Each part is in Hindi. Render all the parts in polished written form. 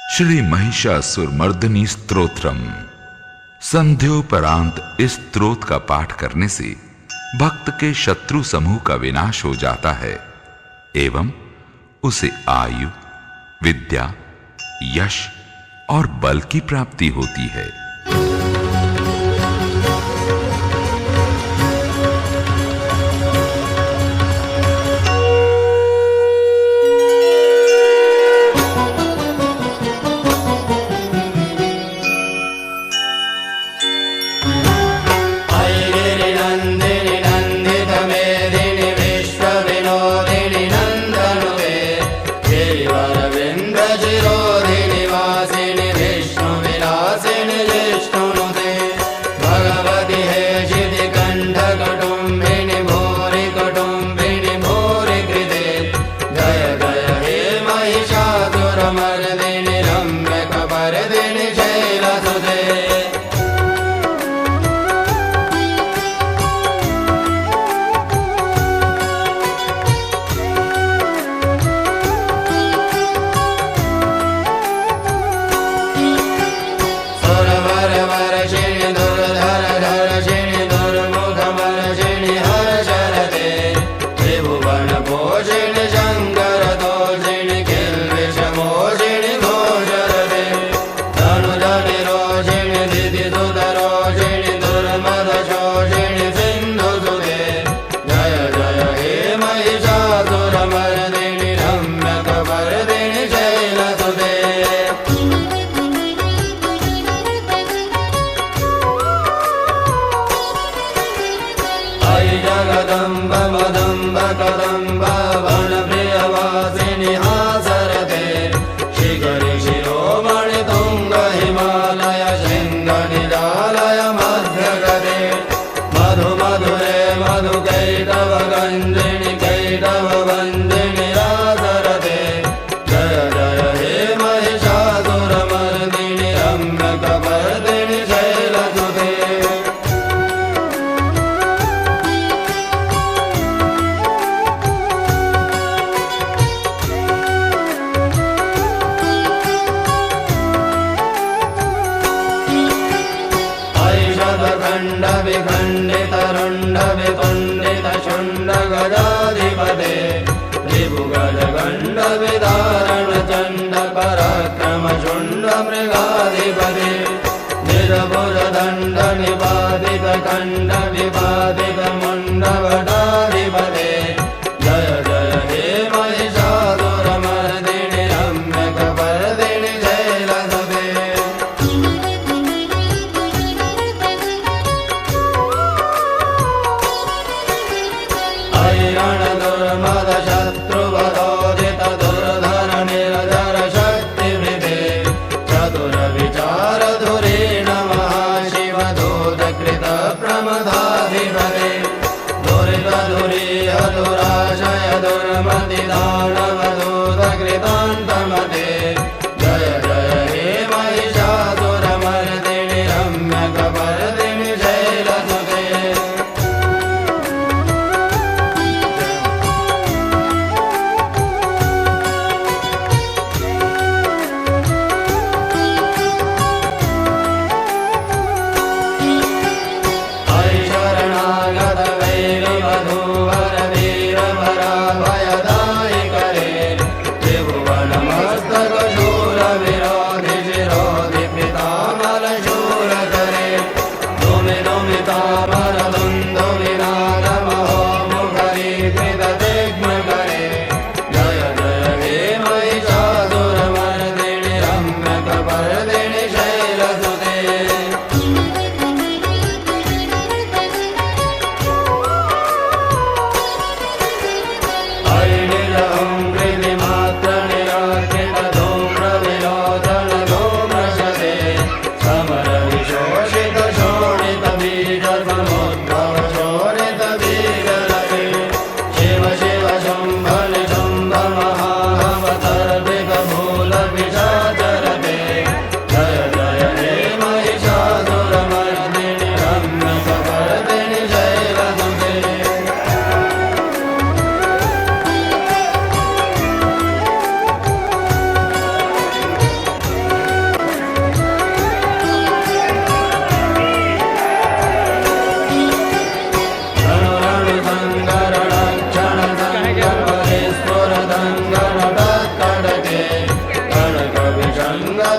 श्री महिषासुरमर्दिनी स्तोत्रम। संध्योपरांत इस स्तोत्र का पाठ करने से भक्त के शत्रु समूह का विनाश हो जाता है एवं उसे आयु, विद्या, यश और बल की प्राप्ति होती है। जगदम्ब मदम्ब कदम्ब वनप्रियवासिनि हासरते शिखरि शिरोमणि तुंग हिमालय शृंग निरालय मध्यगते मधु मधुरे मधु कैटव गंजिनि कैटव वंदिनि रासरते जय जय हे महिषासुरमर्दिनि रम्यकपर्दिनि शैलसुते। खंड विखंडित रुंड वितुंडित शुंड गदाधिपते त्रिभुगज गंड विदारण चंड पराक्रम शुंड मृगाधिपते निरभुज दंड निपातित खंड विपातित मुंड वटाधिपते जय जय हे महिषासुरमर्दिनि रम्यकपर्दिनि शैलसुते। दुर्मद शत्रुवधोदित दुर्धर निर्धर शक्तिवृते चतुर विचार धुरेण महाशिव दूतकृत प्रमदाधिपते दुरित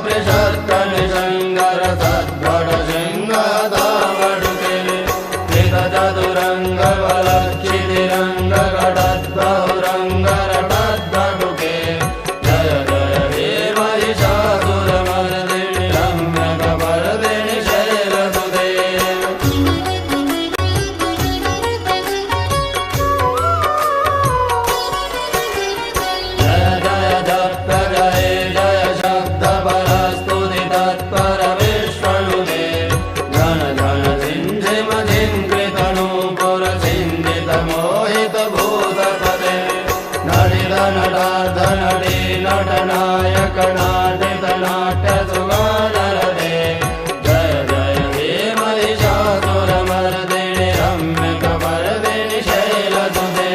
वृषत्कनिशङ्कर सद्भटसिंहदावडुके कृतचतुरङ्गबलक्षितिरङ्गकटद्बहुरङ्गरटद्वटुके जय जय हे महिषासुरमर्दिनि रम्यकपर्दिनि शैलसुते जय जय जप जय जय शब्दपरस्तुति तत्पर विश्वनुते घन घन झिञ्झिम झिङ्कृतनूपुर छिन्दितमोहितभूतपदे नटित नटार्ध नटी नटनायक नाटित नाट्यसुगानरते जय जय हे महिषासुरमर्दिनि रम्यकपर्दिनि शैलसुते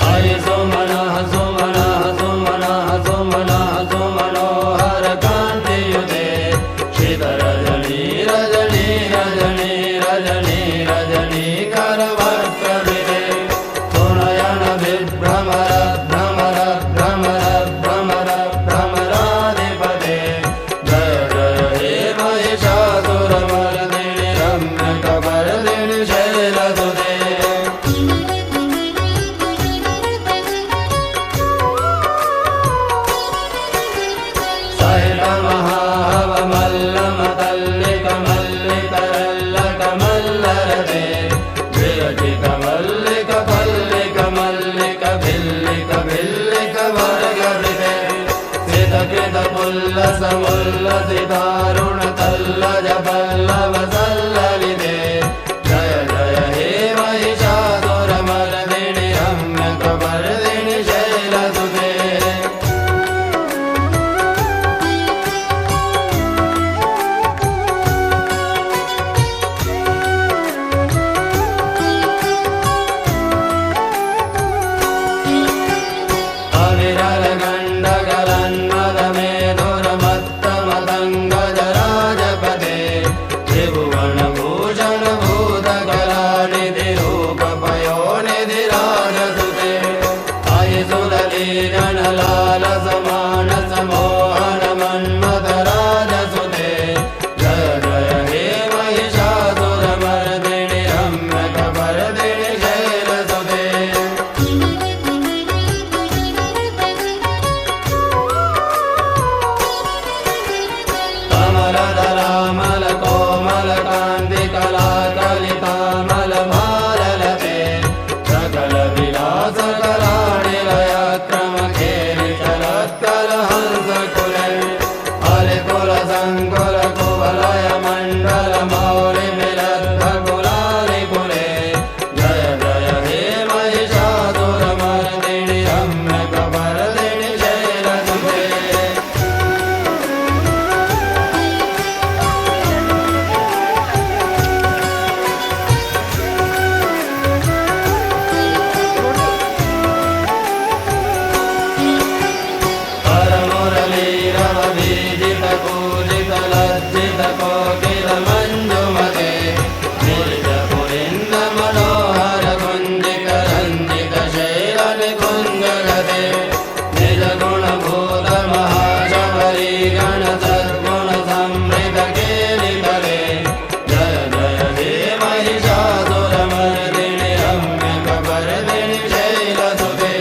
हरि सुमनः सुमनः सुमनः सुमनः सुमनोहर कान्तियुते श्रीधरजनी रजनी रजनी रजनी रजनीकरवक्त्रविते सुनयन विभ्रमर भ्रमर भ्रमर भ्रमर भ्रमराधिपते जय जय हे महिषासुरमर्दिनि रम्यकपर्दिनि शैलसुते सहितमहाहवमल्लमतल्लिकमल्लिकरल्लकमल्लरते विरचिकमल्लिकपल्लिकभिल्लिकभिल्लिकवर्गवृते सितकृतपुल्लसमुल्लसितारुणतल्लजपल्लवसल्ललिते जय जय हे महिषासुरमर्दिनि रम्यकपर्दिनि शैलसुते अविरलगण्डकलन्मदमेधुरमत्तमतङ्गजराजपदे त्रिभुवनभूषणभूतकलानिधिरूपपयोनिधिराजसुते अयि सुदलीनलालसमानसमोहनमन्मथराजसुते जय जय हे महिषासुरमर्दिनि रम्यकपर्दिनि शैलसुते कमलदलामलकोमलकान्तिकलाकलितामलभाललते सकलविलासकलानिलयक्रमखेलिचलत्कलहंसकुले हरिकुलसङ्कुलकुवलयमण्डलमौलिमिलद्भकुलानिकुले जय जय हे महिषासुरमर्दिनि रम्यकपर्दिनि शैलसुते परमुरलीरवभीजितपूजितलज्जितकोकिलमञ्जुमते निजपुरिन्दमनोहरकुञ्जितरञ्जितशैलनिकुञ्जगते निजगुणभूतमहाशबरी गणसद्गुणसंहृतकेलितले जय जय हे महिषासुरमर्दिनि रम्यकपर्दिनि शैलसुते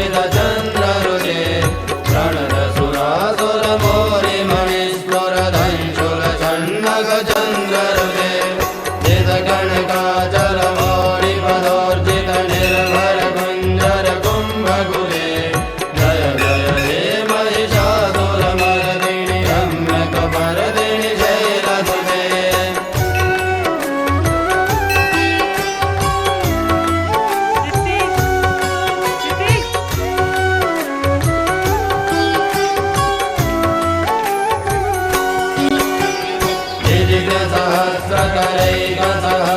पठितटपीतदुकूलविचित्रमयूगतिरस्कृतचन्द्ररुचे प्रणतसुरासुरमोरिमणिस्फुरधंशुलषण्डकचन्द्ररुचे जितकणकाचलमौलिपदोर्जितनिर्भरकुञ्जरकुम्भकुले जय जय हे महिषासुरमर्दिनि रम्यकपर्दिनि शैलसुते सहस्रकरैकसहस्रम्